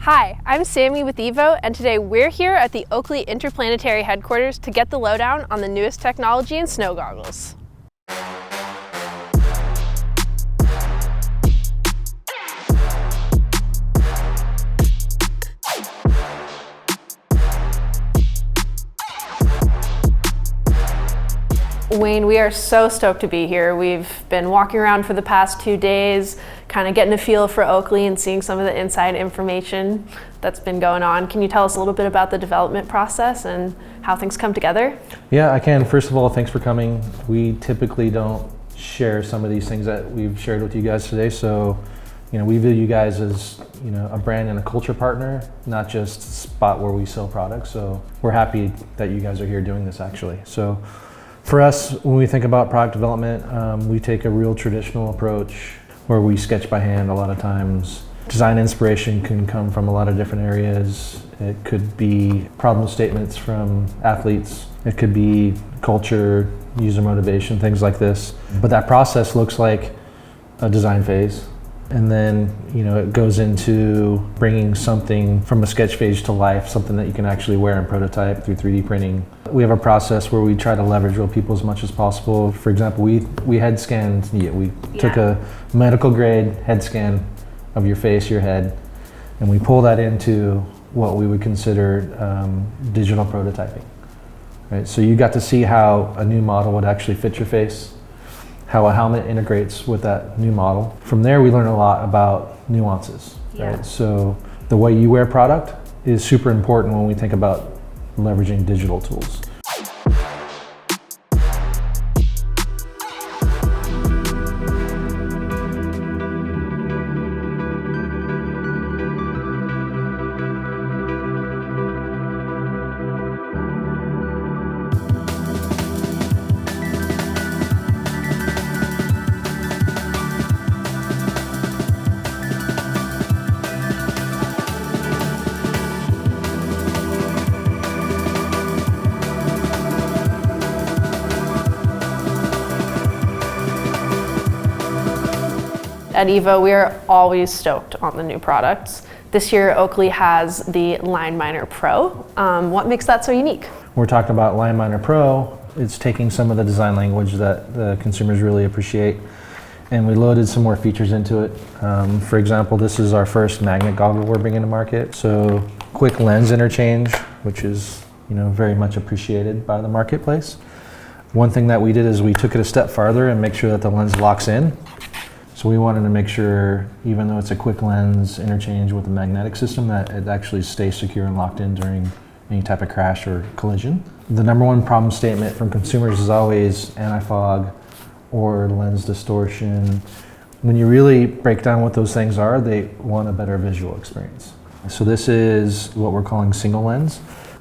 Hi, I'm Sammi with Evo, and today we're here at the Oakley Interplanetary headquarters to get the lowdown on the newest technology in snow goggles. Wayne, we are so stoked to be here. We've been walking around for the past 2 days, kind of getting a feel for Oakley and seeing some of the inside information that's been going on. Can you tell us a little bit about the development process and how things come together? Yeah, I can. First of all, thanks for coming. We typically don't share some of these things that we've shared with you guys today, so we view you guys as a brand and a culture partner, not just a spot where we sell products. So we're happy that you guys are here doing this actually. So for us, when we think about product development, we take a real traditional approach where we sketch by hand a lot of times. Design inspiration can come from a lot of different areas. It could be problem statements from athletes. It could be culture, user motivation, things like this. But that process looks like a design phase. And then, it goes into bringing something from a sketch phase to life, something that you can actually wear and prototype through 3D printing. We have a process where we try to leverage real people as much as possible. For example, we head scanned, took a medical grade head scan of your face, your head, and we pull that into what we would consider digital prototyping. Right? So you got to see how a new model would actually fit your face, how a helmet integrates with that new model. From there, we learn a lot about nuances. Yeah. Right? So the way you wear product is super important when we think about leveraging digital tools. At Evo, we are always stoked on the new products. This year, Oakley has the Line Miner Pro. What makes that so unique? We're talking about Line Miner Pro. It's taking some of the design language that the consumers really appreciate, and we loaded some more features into it. For example, this is our first magnet goggle we're bringing to market. So quick lens interchange, which is very much appreciated by the marketplace. One thing that we did is we took it a step farther and make sure that the lens locks in. So we wanted to make sure, even though it's a quick lens interchange with a magnetic system, that it actually stays secure and locked in during any type of crash or collision. The number one problem statement from consumers is always anti-fog or lens distortion. When you really break down what those things are, they want a better visual experience. So this is what we're calling single lens.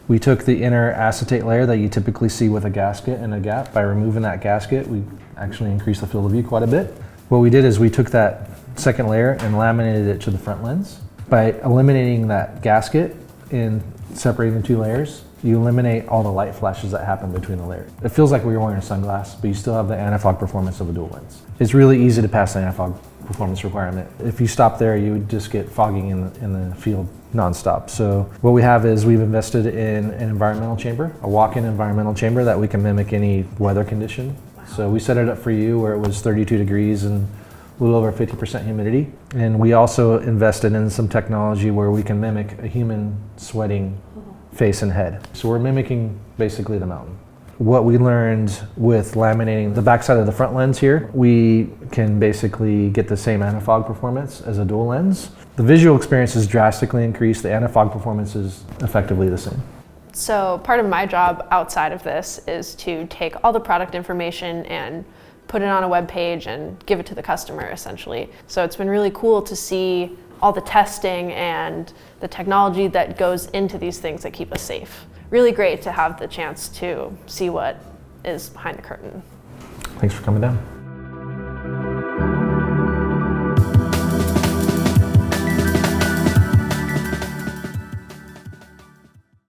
We took the inner acetate layer that you typically see with a gasket and a gap. By removing that gasket, we actually increased the field of view quite a bit. What we did is we took that second layer and laminated it to the front lens. By eliminating that gasket and separating the two layers, you eliminate all the light flashes that happen between the layers. It feels like we were wearing a sunglass, but you still have the anti-fog performance of a dual lens. It's really easy to pass the anti-fog performance requirement. If you stop there, you would just get fogging in the field nonstop. So what we have is we've invested in an environmental chamber, a walk-in environmental chamber that we can mimic any weather condition. So we set it up for you where it was 32 degrees and a little over 50% humidity. And we also invested in some technology where we can mimic a human sweating face and head. So we're mimicking basically the mountain. What we learned with laminating the backside of the front lens here, we can basically get the same anti-fog performance as a dual lens. The visual experience is drastically increased. The anti-fog performance is effectively the same. So part of my job outside of this is to take all the product information and put it on a web page and give it to the customer essentially. So it's been really cool to see all the testing and the technology that goes into these things that keep us safe. Really great to have the chance to see what is behind the curtain. Thanks for coming down.